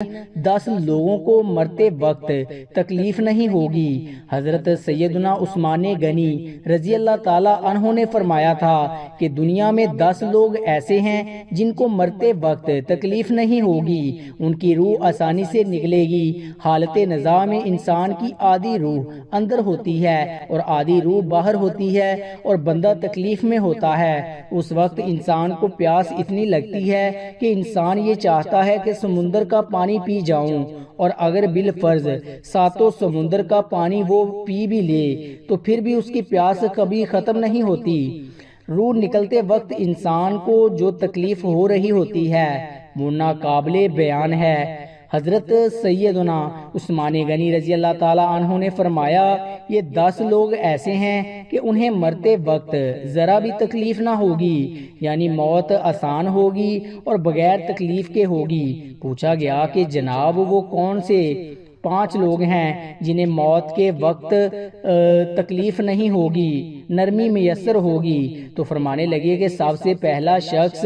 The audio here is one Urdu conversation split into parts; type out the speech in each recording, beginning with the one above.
10 لوگوں کو مرتے وقت تکلیف نہیں ہوگی۔ حضرت سیدنا عثمان غنی رضی اللہ تعالی عنہ نے فرمایا تھا کہ دنیا میں 10 لوگ ایسے ہیں جن کو مرتے وقت تکلیف نہیں ہوگی، ان کی روح آسانی سے نکلے گی۔ حالت نزاع میں انسان کی آدھی روح اندر ہوتی ہے اور آدھی روح باہر ہوتی ہے اور بندہ تکلیف میں ہوتا ہے۔ اس وقت انسان کو پیاس اتنی لگتی ہے کہ انسان یہ چاہتا ہے کہ سمندر کا پانی پی جاؤں، اور اگر بالفرض ساتوں سمندر کا پانی وہ پی بھی لے تو پھر بھی اس کی پیاس کبھی ختم نہیں ہوتی۔ روح نکلتے وقت انسان کو جو تکلیف ہو رہی ہوتی ہے وہ ناقابل بیان ہے۔ حضرت سیدنا عثمان غنی رضی اللہ تعالی عنہ نے فرمایا، یہ 10 لوگ ایسے ہیں کہ انہیں مرتے وقت ذرا بھی تکلیف نہ ہوگی، یعنی موت آسان ہوگی اور بغیر تکلیف کے ہوگی۔ پوچھا گیا کہ جناب وہ کون سے 5 لوگ ہیں جنہیں موت کے وقت تکلیف نہیں ہوگی، نرمی میسر ہوگی؟ تو فرمانے لگے کہ سب سے پہلا شخص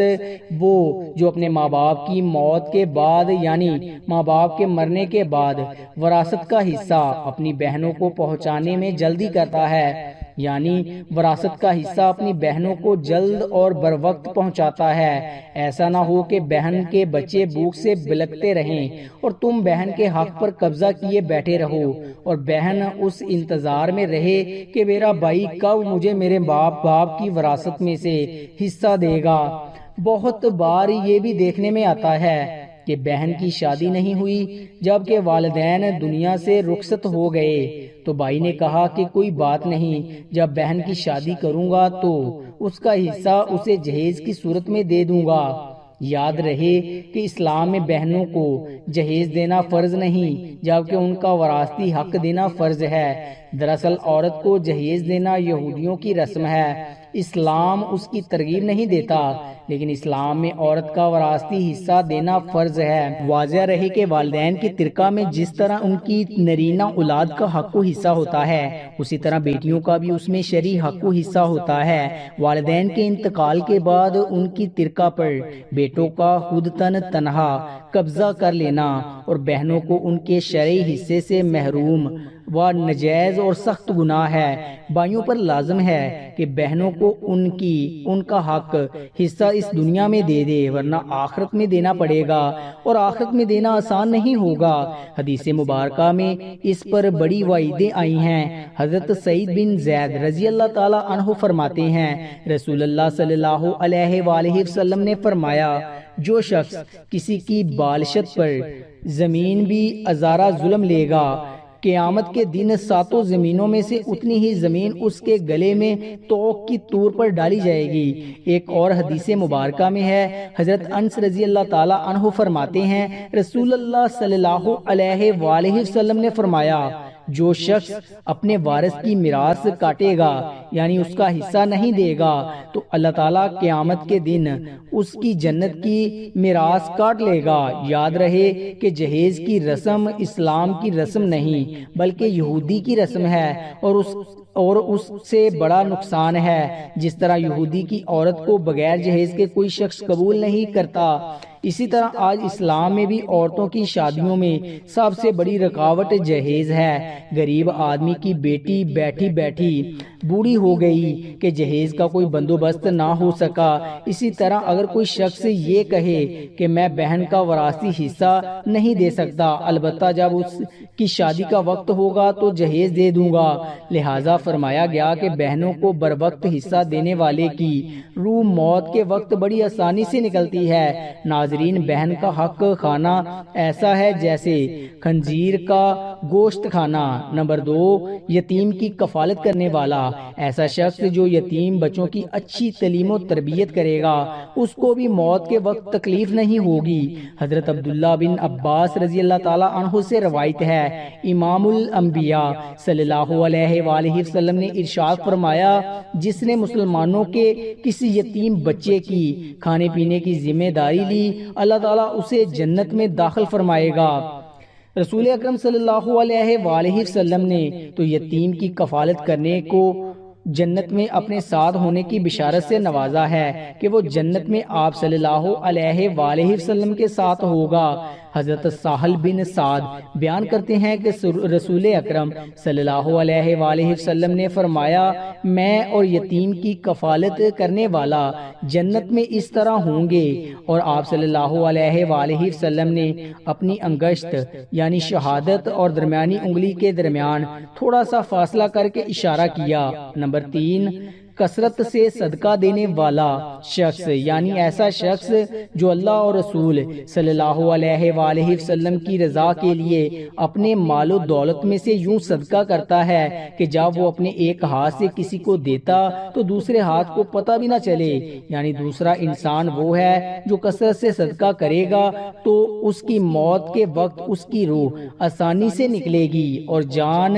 وہ جو اپنے ماں باپ کی موت کے بعد، یعنی ماں باپ کے مرنے کے بعد وراثت کا حصہ اپنی بہنوں کو پہنچانے میں جلدی کرتا ہے، یعنی وراثت کا حصہ اپنی بہنوں کو جلد اور بر وقت پہنچاتا ہے۔ ایسا نہ ہو کہ بہن کے بچے بھوک سے بلکتے رہیں اور تم بہن کے حق پر قبضہ کیے بیٹھے رہو، اور بہن اس انتظار میں رہے کہ میرا بھائی کب مجھے میرے باپ کی وراثت میں سے حصہ دے گا۔ بہت بار یہ بھی دیکھنے میں آتا ہے کہ بہن کی شادی نہیں ہوئی، جبکہ والدین دنیا سے رخصت ہو گئے تو بھائی نے کہا کہ کوئی بات نہیں، جب بہن کی شادی کروں گا تو اس کا حصہ اسے جہیز کی صورت میں دے دوں گا۔ یاد رہے کہ اسلام میں بہنوں کو جہیز دینا فرض نہیں، جبکہ ان کا وراثتی حق دینا فرض ہے۔ دراصل عورت کو جہیز دینا یہودیوں کی رسم ہے، اسلام اس کی ترغیب نہیں دیتا، لیکن اسلام میں عورت کا وراثتی حصہ دینا فرض ہے۔ واضح رہے کہ والدین کی ترکہ میں جس طرح ان کی نرینہ اولاد کا حق و حصہ ہوتا ہے، اسی طرح بیٹیوں کا بھی اس میں شرعی حق و حصہ ہوتا ہے۔ والدین کے انتقال کے بعد ان کی ترکہ پر بیٹوں کا خود تنہا قبضہ کر لینا اور بہنوں کو ان کے شرعی حصے سے محروم و ناجائز اور سخت گناہ ہے۔ بھائیوں پر لازم ہے کہ بہنوں کو ان کا حق حصہ اس دنیا میں دے دے، ورنہ آخرت میں دینا پڑے گا، اور آخرت میں دینا آسان نہیں ہوگا۔ حدیث مبارکہ میں اس پر بڑی وعیدیں آئی ہیں۔ حضرت سعید بن زید رضی اللہ تعالی عنہ فرماتے ہیں، رسول اللہ صلی اللہ علیہ وآلہ وسلم نے فرمایا، جو شخص کسی کی بالشت پر زمین بھی ازارہ ظلم لے گا، قیامت کے دن 7 زمینوں میں سے اتنی ہی زمین اس کے گلے میں توق کی طور پر ڈالی جائے گی۔ ایک اور حدیث مبارکہ میں ہے، حضرت انس رضی اللہ تعالی عنہ فرماتے ہیں، رسول اللہ صلی اللہ علیہ وآلہ وسلم نے فرمایا، جو شخص اپنے وارث کی میراث کاٹے گا، یعنی اس کا حصہ نہیں دے گا، تو اللہ تعالیٰ قیامت کے دن اس کی جنت کی میراث کاٹ لے گا۔ یاد رہے کہ جہیز کی رسم اسلام کی رسم نہیں بلکہ یہودی کی رسم ہے، اور اس سے بڑا نقصان ہے۔ جس طرح یہودی کی عورت کو بغیر جہیز کے کوئی شخص قبول نہیں کرتا، اسی طرح آج اسلام میں بھی عورتوں کی شادیوں میں سب سے بڑی رکاوٹ جہیز ہے۔ غریب آدمی کی بیٹی بیٹھی بیٹھی بوڑھی ہو گئی کہ جہیز کا کوئی بندوبست نہ ہو سکا۔ اسی طرح اگر کوئی شخص یہ کہے کہ میں بہن کا وراثتی حصہ نہیں دے سکتا، البتہ جب اس کی شادی کا وقت ہوگا تو جہیز دے دوں گا، لہٰذا فرمایا گیا کہ بہنوں کو بر وقت حصہ دینے والے کی روح موت کے وقت بڑی آسانی سے نکلتی ہے۔ ناظرین، بہن کا حق کھانا ایسا ہے جیسے خنزیر کا گوشت کھانا۔ نمبر 2، یتیم کی کفالت کرنے والا۔ ایسا شخص جو یتیم بچوں کی اچھی تعلیم و تربیت کرے گا، اس کو بھی موت کے وقت تکلیف نہیں ہوگی۔ حضرت عبداللہ بن عباس رضی اللہ تعالی عنہ سے روایت ہے، امام الانبیاء صلی اللہ علیہ وآلہ وسلم نے ارشاد فرمایا، جس نے مسلمانوں کے کسی یتیم بچے کی کھانے پینے کی ذمہ داری لی، اللہ تعالیٰ اسے جنت میں داخل فرمائے گا۔ رسول اکرم صلی اللہ علیہ وآلہ وسلم نے تو یتیم کی کفالت کرنے کو جنت میں اپنے ساتھ ہونے کی بشارت سے نوازا ہے کہ وہ جنت میں آپ صلی اللہ علیہ وآلہ وسلم کے ساتھ ہوگا۔ حضرت سہل بن سعد بیان کرتے ہیں کہ رسول اکرم صلی اللہ علیہ وآلہ وسلم نے فرمایا، میں اور یتیم کی کفالت کرنے والا جنت میں اس طرح ہوں گے۔ اور آپ صلی اللہ علیہ وآلہ وسلم نے اپنی انگشت یعنی شہادت اور درمیانی انگلی کے درمیان تھوڑا سا فاصلہ کر کے اشارہ کیا۔ نمبر 3، کثرت سے صدقہ دینے والا شخص، یعنی ایسا شخص جو اللہ اور رسول صلی اللہ علیہ وآلہ وسلم کی رضا کے لیے اپنے مال و دولت میں سے یوں صدقہ کرتا ہے کہ جب وہ اپنے ایک ہاتھ سے کسی کو دیتا تو دوسرے ہاتھ کو پتہ بھی نہ چلے، یعنی دوسرا انسان وہ ہے جو کثرت سے صدقہ کرے گا تو اس کی موت کے وقت اس کی روح آسانی سے نکلے گی اور جان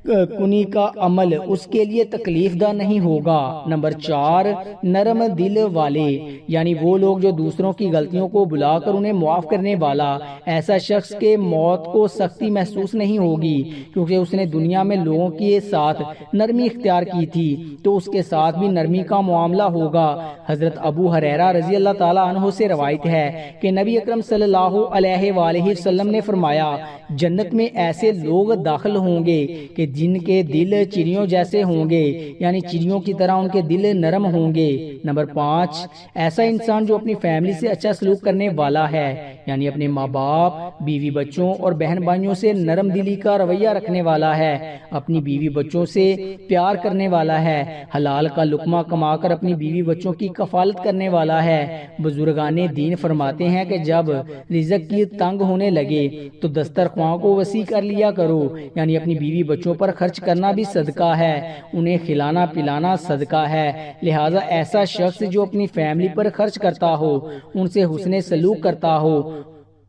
کنی کا عمل اس کے لیے تکلیف دہ نہیں ہوگا۔ نمبر 4، نرم دل والے، یعنی وہ لوگ جو دوسروں کی غلطیوں کو بلا کر انہیں معاف کرنے والا۔ ایسا شخص کے موت کو سختی محسوس نہیں ہوگی کیونکہ اس نے دنیا میں لوگوں کے ساتھ نرمی اختیار کی تھی تو اس کے ساتھ بھی نرمی کا معاملہ ہوگا۔ حضرت ابو ہریرہ رضی اللہ تعالیٰ عنہ سے روایت ہے کہ نبی اکرم صلی اللہ علیہ وآلہ وسلم نے فرمایا، جنت میں ایسے لوگ داخل ہوں گے کہ جن کے دل چڑیوں جیسے ہوں گے، یعنی چڑیوں کی طرح ان کے دل نرم ہوں گے۔ نمبر 5، ایسا انسان جو اپنی فیملی سے اچھا سلوک کرنے والا ہے، یعنی اپنے ماں باپ، بیوی بچوں اور بہن بھائیوں سے نرم دلی کا رویہ رکھنے والا ہے، اپنی بیوی بچوں سے پیار کرنے والا ہے، حلال کا لقمہ کما کر اپنی بیوی بچوں کی کفالت کرنے والا ہے۔ بزرگان دین فرماتے ہیں کہ جب رزق کی تنگ ہونے لگے تو دسترخواں کو وسیع کر لیا کرو، یعنی اپنی بیوی بچوں پر خرچ کرنا بھی صدقہ ہے، انہیں کھلانا پلانا صدقہ ہے۔ لہٰذا ایسا شخص جو اپنی فیملی پر خرچ کرتا ہو، ان سے حسن سلوک کرتا ہو،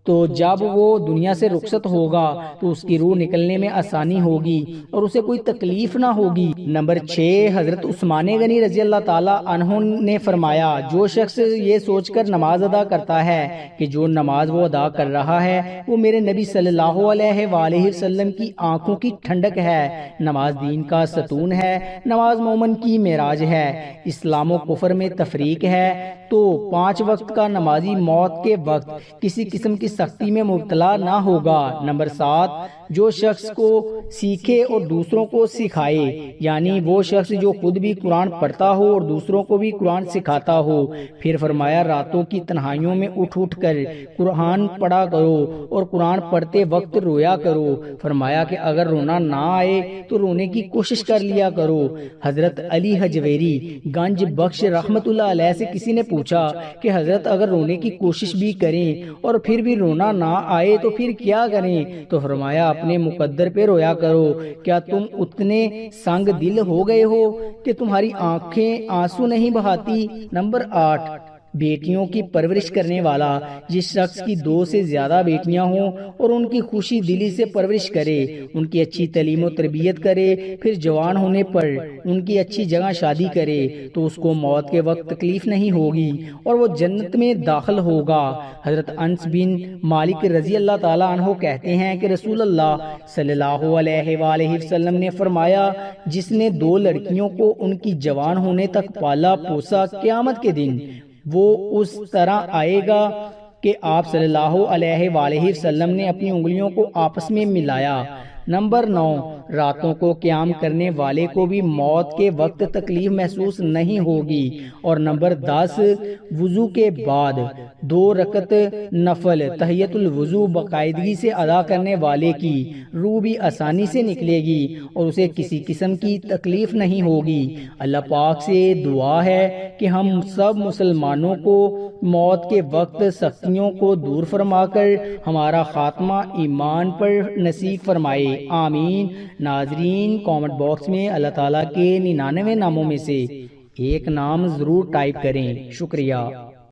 تو جب وہ دنیا سے رخصت ہوگا تو اس کی روح نکلنے میں آسانی ہوگی اور اسے کوئی تکلیف نہ ہوگی۔ نمبر 6، حضرت عثمان غنی رضی اللہ تعالیٰ عنہ نے فرمایا، جو شخص یہ سوچ کر نماز ادا کرتا ہے کہ جو نماز وہ ادا کر رہا ہے وہ میرے نبی صلی اللہ علیہ وآلہ وسلم کی آنکھوں کی ٹھنڈک ہے، نماز دین کا ستون ہے، نماز مومن کی معراج ہے، اسلام و کفر میں تفریق ہے، تو 5 وقت کا نمازی موت کے وقت کسی قسم کی سختی میں مبتلا نہ ہوگا۔ نمبر 7، جو شخص کو سیکھے اور دوسروں کو سکھائے، یعنی وہ شخص جو خود بھی قرآن پڑھتا ہو اور دوسروں کو بھی قرآن سکھاتا ہو۔ پھر فرمایا، راتوں کی تنہائیوں میں اٹھ اٹھ کر قرآن پڑھا کرو اور قرآن پڑھتے وقت رویا کرو۔ فرمایا کہ اگر رونا نہ آئے تو رونے کی کوشش کر لیا کرو۔ حضرت علی حجویری گنج بخش رحمت اللہ علیہ سے کسی نے پوچھا کہ حضرت اگر رونے کی کوشش بھی کریں اور پھر بھی رونا نہ آئے تو پھر کیا کریں؟ تو فرمایا، اپنے مقدر پہ رویا کرو۔ کیا تم اتنے سنگ دل ہو گئے ہو کہ تمہاری آنکھیں آنسو نہیں بہاتی؟ نمبر 8، بیٹیوں کی پرورش کرنے والا، جس شخص کی 2 سے زیادہ بیٹیاں ہوں اور ان کی خوشی دلی سے پرورش کرے، ان کی اچھی تعلیم و تربیت کرے، پھر جوان ہونے پر ان کی اچھی جگہ شادی کرے تو اس کو موت کے وقت تکلیف نہیں ہوگی اور وہ جنت میں داخل ہوگا۔ حضرت انس بن مالک رضی اللہ تعالیٰ عنہ کہتے ہیں کہ رسول اللہ صلی اللہ علیہ وآلہ وسلم نے فرمایا، جس نے 2 لڑکیوں کو ان کی جوان ہونے تک پالا پوسا، قیامت کے دن وہ اس طرح آئے گا کہ آپ صلی اللہ علیہ وآلہ وسلم نے اپنی انگلیوں کو آپس میں ملایا۔ نمبر 9، راتوں کو قیام کرنے والے کو بھی موت کے وقت تکلیف محسوس نہیں ہوگی۔ اور نمبر 10، وضو کے بعد 2 رکعت نفل تحیت الوضو باقاعدگی سے ادا کرنے والے کی روح بھی آسانی سے نکلے گی اور اسے کسی قسم کی تکلیف نہیں ہوگی۔ اللہ پاک سے دعا ہے کہ ہم سب مسلمانوں کو موت کے وقت سختیوں کو دور فرما کر ہمارا خاتمہ ایمان پر نصیب فرمائے، آمین۔ ناظرین، کامنٹ باکس میں اللہ تعالیٰ کے 99 ناموں میں سے ایک نام ضرور ٹائپ کریں۔ شکریہ۔